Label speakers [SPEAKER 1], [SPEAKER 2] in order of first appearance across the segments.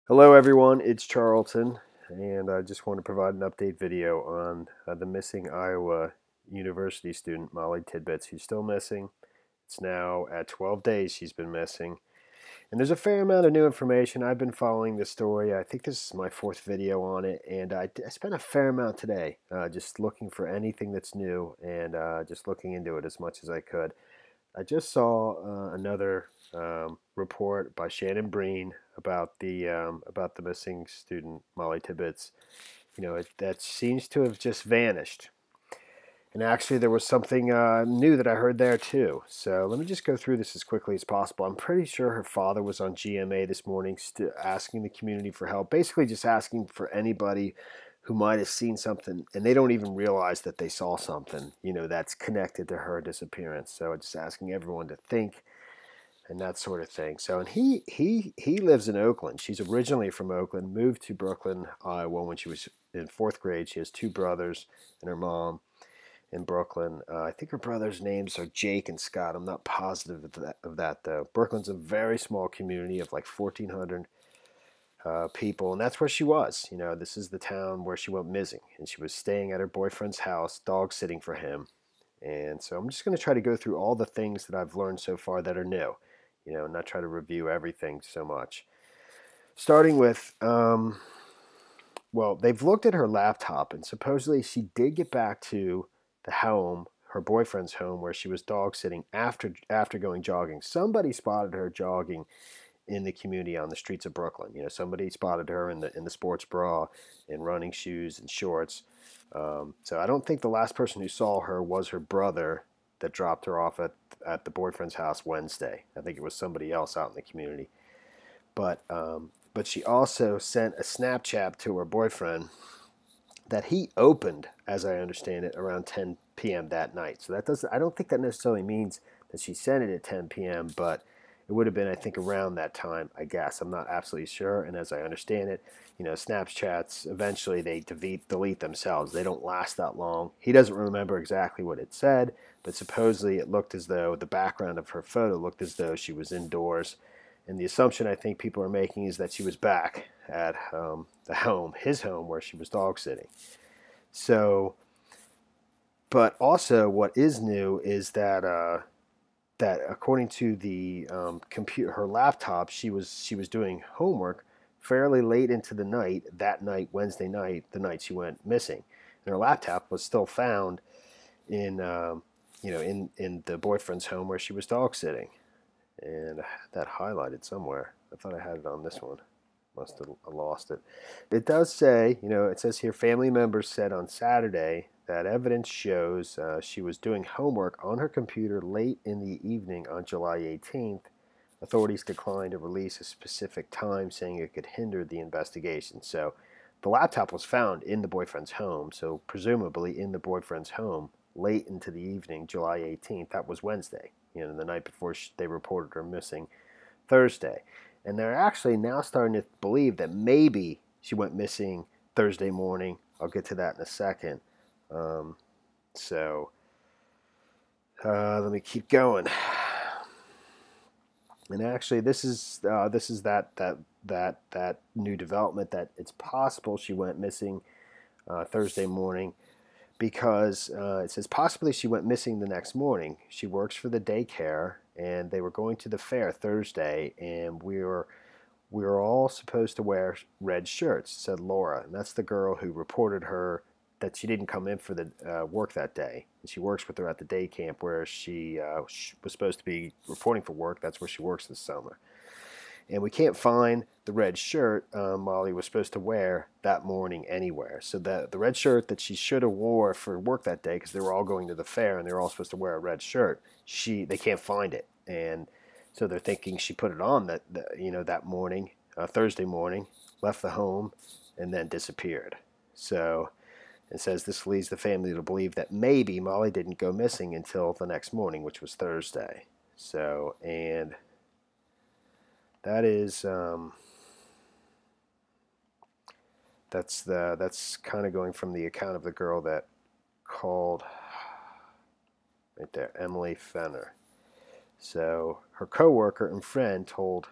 [SPEAKER 1] Hello everyone, it's Charlton, and I just want to provide an update video on the missing Iowa University student, Mollie Tibbetts, who's still missing. It's now at 12 days she's been missing. And there's a fair amount of new information. I've been following this story. I think this is my fourth video on it, and I spent a fair amount today just looking for anything that's new and just looking into it as much as I could. I just saw another report by Shannon Breen about the missing student Mollie Tibbetts. That seems to have just vanished. And actually, there was something new that I heard there too. So let me just go through this as quickly as possible. I'm pretty sure her father was on GMA this morning, asking the community for help, basically just asking for anybody who might have seen something, and they don't even realize that they saw something, that's connected to her disappearance. So just asking everyone to think and that sort of thing. So, and he lives in Oakland. She's originally from Oakland, moved to Brooklyn, Iowa when she was in fourth grade. She has two brothers and her mom in Brooklyn. I think her brothers' names are Jake and Scott. I'm not positive of that though. Brooklyn's a very small community of like 1,400 people, and that's where she was. This is the town where she went missing, and she was staying at her boyfriend's house, dog sitting for him. And so I'm just going to try to go through all the things that I've learned so far that are new, not try to review everything so much. Starting with, well, they've looked at her laptop, and supposedly she did get back to the home, her boyfriend's home, where she was dog sitting after going jogging. Somebody spotted her jogging in the community on the streets of Brooklyn. Somebody spotted her in the sports bra and running shoes and shorts. So I don't think the last person who saw her was her brother that dropped her off at the boyfriend's house Wednesday. I think it was somebody else out in the community. But she also sent a Snapchat to her boyfriend that he opened, as I understand it, around 10 p.m. that night. So I don't think that necessarily means that she sent it at 10 p.m., but it would have been, I think, around that time, I guess. I'm not absolutely sure. And as I understand it, Snapchats, eventually they delete themselves. They don't last that long. He doesn't remember exactly what it said, but supposedly it looked as though the background of her photo looked as though she was indoors. And the assumption I think people are making is that she was back at his home, where she was dog sitting. So, but also what is new is that according to the computer, her laptop, she was doing homework fairly late into the night that night, Wednesday night, the night she went missing, and her laptop was still found in in the boyfriend's home where she was dog sitting, and I had that highlighted somewhere. I thought I had it on this one. Must have lost it. It does say, it says here, family members said on Saturday that evidence shows she was doing homework on her computer late in the evening on July 18th. Authorities declined to release a specific time, saying it could hinder the investigation. So the laptop was found in the boyfriend's home, so presumably in the boyfriend's home late into the evening, July 18th. That was Wednesday, the night before they reported her missing Thursday. And they're actually now starting to believe that maybe she went missing Thursday morning. I'll get to that in a second. So let me keep going. And actually, this is that new development that it's possible she went missing Thursday morning, because it says possibly she went missing the next morning. She works for the daycare, and they were going to the fair Thursday, and we were all supposed to wear red shirts, said Laura. And that's the girl who reported her that she didn't come in for the work that day. And she works with her at the day camp where she was supposed to be reporting for work. That's where she works this summer. And we can't find the red shirt Mollie was supposed to wear that morning anywhere. So the red shirt that she should have wore for work that day, because they were all going to the fair and they were all supposed to wear a red shirt, they can't find it. And so they're thinking she put it on that morning, Thursday morning, left the home, and then disappeared. So it says this leads the family to believe that maybe Mollie didn't go missing until the next morning, which was Thursday. So, and that is that's kind of going from the account of the girl that called right there, Emily Fenner. So her coworker and friend told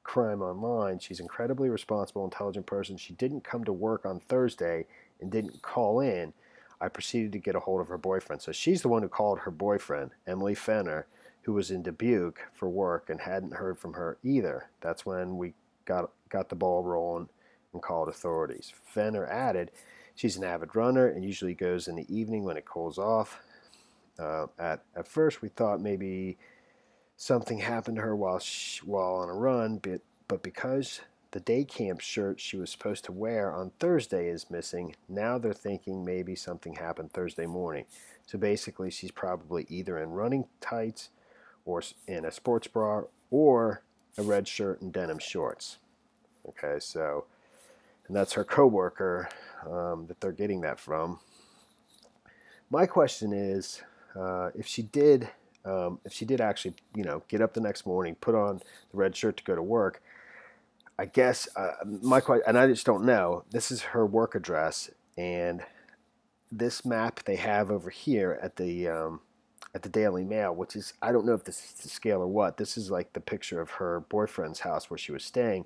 [SPEAKER 1] crime online. She's an incredibly responsible, intelligent person. She didn't come to work on Thursday and didn't call in. I proceeded to get a hold of her boyfriend. So she's the one who called her boyfriend, Emily Fenner, who was in Dubuque for work and hadn't heard from her either. That's when we got the ball rolling and called authorities. Fenner added, she's an avid runner and usually goes in the evening when it cools off. At first, we thought maybe something happened to her while on a run, but because the day camp shirt she was supposed to wear on Thursday is missing, now they're thinking maybe something happened Thursday morning. So basically, she's probably either in running tights or in a sports bra or a red shirt and denim shorts. Okay, so, and that's her coworker that they're getting that from. My question is, if she did actually, get up the next morning, put on the red shirt to go to work, I guess my question, and I just don't know. This is her work address, and this map they have over here at the Daily Mail, which is, I don't know if this is to scale or what. This is like the picture of her boyfriend's house where she was staying.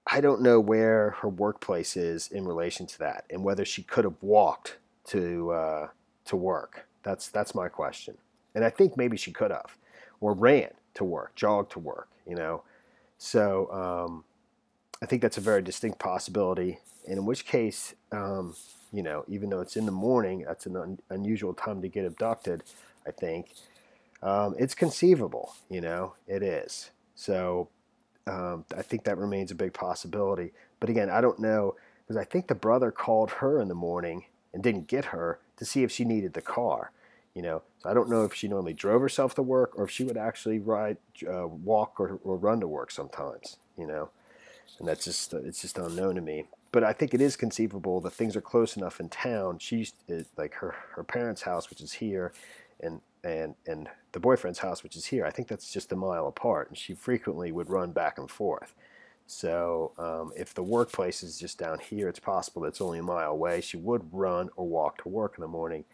[SPEAKER 1] I don't know where her workplace is in relation to that, and whether she could have walked to work. That's my question. And I think maybe she could have, or ran to work, jogged to work. So I think that's a very distinct possibility. And in which case, even though it's in the morning, that's an unusual time to get abducted. I think it's conceivable. It is. So I think that remains a big possibility. But again, I don't know, because I think the brother called her in the morning and didn't get her to see if she needed the car. So I don't know if she normally drove herself to work or if she would actually walk or run to work sometimes. And it's just unknown to me. But I think it is conceivable that things are close enough in town. She's like her parents' house, which is here, and the boyfriend's house, which is here. I think that's just a mile apart, and she frequently would run back and forth. So if the workplace is just down here, it's possible that it's only a mile away. She would run or walk to work in the morning.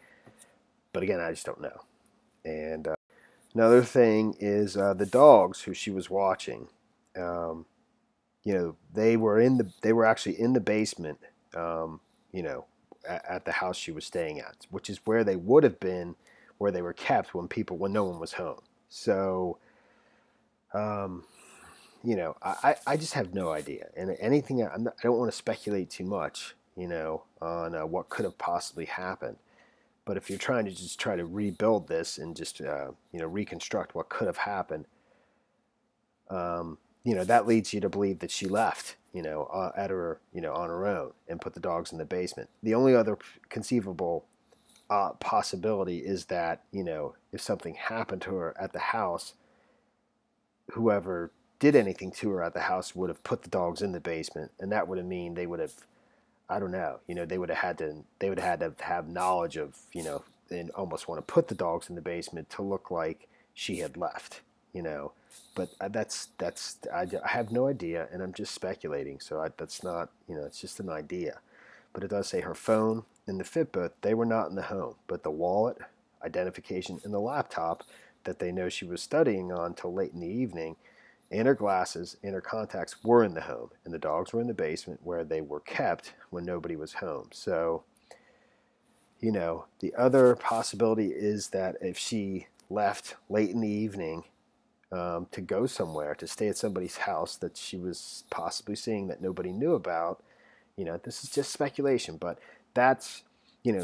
[SPEAKER 1] But again, I just don't know. And another thing is the dogs who she was watching. They were actually in the basement. At the house she was staying at, which is where they would have been, where they were kept when no one was home. So, I just have no idea. And anything, I don't want to speculate too much, on what could have possibly happened. But if you're trying to just try to rebuild this and just, reconstruct what could have happened, that leads you to believe that she left, at her, on her own and put the dogs in the basement. The only other conceivable possibility is that, if something happened to her at the house, whoever did anything to her at the house would have put the dogs in the basement, and that would have mean they would have, I don't know, they would have had to have knowledge of, and almost want to put the dogs in the basement to look like she had left, But I have no idea, and I'm just speculating. So that's not, it's just an idea. But it does say her phone and the Fitbit, they were not in the home, but the wallet, identification, and the laptop that they know she was studying on till late in the evening, and her glasses and her contacts were in the home, and the dogs were in the basement where they were kept when nobody was home. So, the other possibility is that if she left late in the evening to go somewhere, to stay at somebody's house that she was possibly seeing that nobody knew about, this is just speculation, but that's,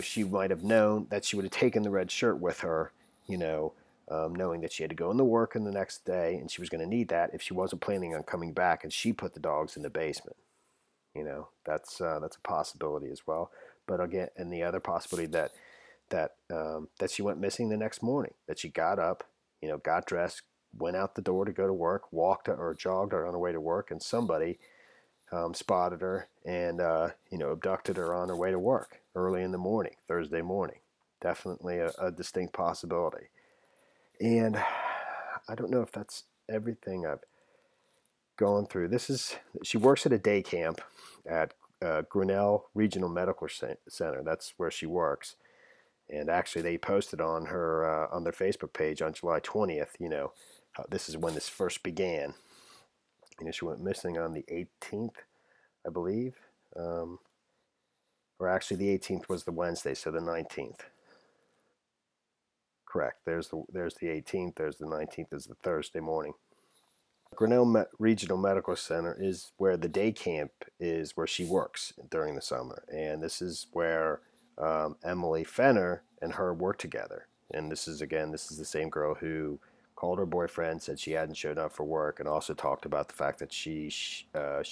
[SPEAKER 1] she might have known that she would have taken the red shirt with her, knowing that she had to go into work in the next day and she was going to need that if she wasn't planning on coming back, and she put the dogs in the basement. That's a possibility as well. But again, and the other possibility that she went missing the next morning, that she got up, got dressed, went out the door to go to work, walked or jogged her on her way to work, and somebody spotted her and abducted her on her way to work early in the morning, Thursday morning. Definitely a distinct possibility. And I don't know if that's everything I've gone through. She works at a day camp at Grinnell Regional Medical Center. That's where she works. And actually, they posted on her on their Facebook page on July 20th. This is when this first began. She went missing on the 18th, I believe. Or actually, the 18th was the Wednesday, so the 19th. Correct. There's the 18th. There's the 19th is the Thursday morning. Grinnell Regional Medical Center is where the day camp is, where she works during the summer, and this is where Emily Fenner and her work together. And this is the same girl who called her boyfriend, said she hadn't shown up for work, and also talked about the fact that she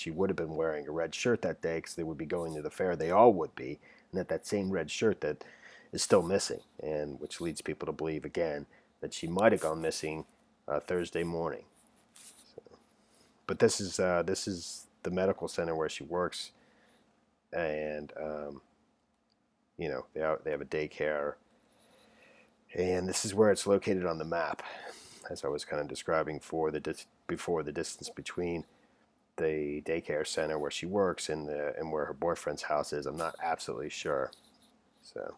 [SPEAKER 1] would have been wearing a red shirt that day because they would be going to the fair. They all would be, and that same red shirt that is still missing, and which leads people to believe again that she might have gone missing Thursday morning. But this is the medical center where she works, and they have a daycare, and this is where it's located on the map, as I was kind of describing before the distance between the daycare center where she works and where her boyfriend's house is. I'm not absolutely sure. So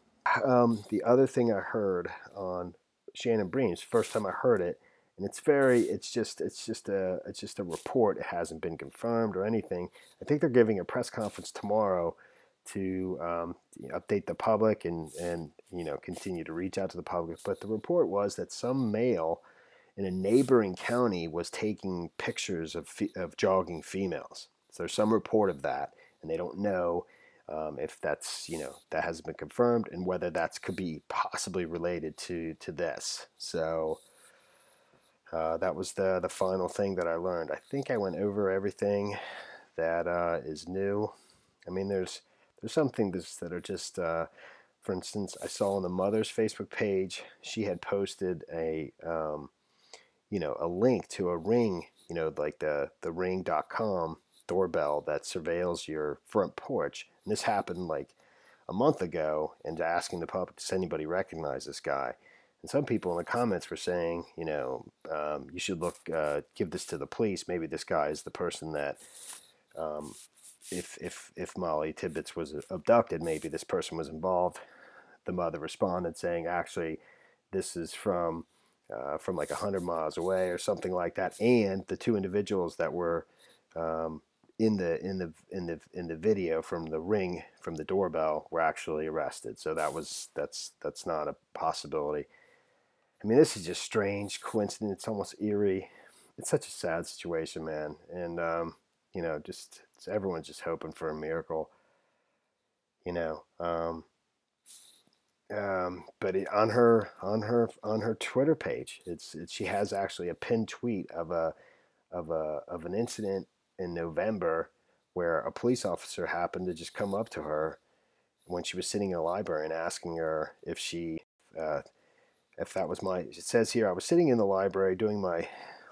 [SPEAKER 1] the other thing I heard on Shannon Bream's, first time I heard it. And it's just a report. It hasn't been confirmed or anything. I think they're giving a press conference tomorrow to update the public and continue to reach out to the public. But the report was that some male in a neighboring county was taking pictures of jogging females. So there's some report of that, and they don't know if that's that hasn't been confirmed, and whether that could be possibly related to this. So. That was the final thing that I learned. I think I went over everything that is new. I mean, there's some things that are just, for instance, I saw on the mother's Facebook page, she had posted a link to a Ring, like the Ring.com doorbell that surveils your front porch. And this happened like a month ago, and asking the public, does anybody recognize this guy? And some people in the comments were saying, you should give this to the police. Maybe this guy is the person that, if Mollie Tibbetts was abducted, maybe this person was involved. The mother responded saying, actually, this is from like 100 miles away or something like that. And the two individuals that were in the video from the Ring, from the doorbell, were actually arrested. So that's not a possibility. I mean, this is just strange coincidence. It's almost eerie. It's such a sad situation, man. And just everyone's just hoping for a miracle. But on her Twitter page, she has actually a pinned tweet of an incident in November where a police officer happened to just come up to her when she was sitting in a library and asking her if that was it says here, I was sitting in the library doing my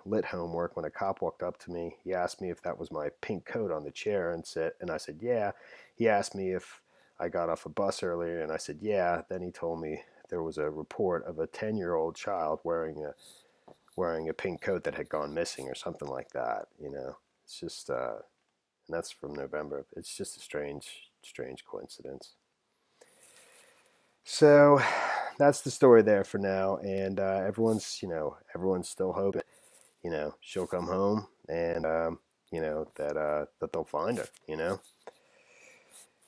[SPEAKER 1] lit homework when a cop walked up to me. He asked me if that was my pink coat on the chair, and I said, yeah. He asked me if I got off a bus earlier, and I said, yeah. Then he told me there was a report of a 10-year-old child wearing a pink coat that had gone missing or something like that. It's just, and that's from November. It's just a strange coincidence. So that's the story there for now, and everyone's still hoping, she'll come home, and that they'll find her,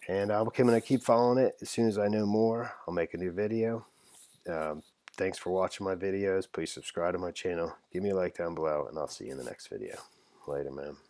[SPEAKER 1] And I'm going to keep following it. As soon as I know more, I'll make a new video. Thanks for watching my videos. Please subscribe to my channel. Give me a like down below, and I'll see you in the next video. Later, man.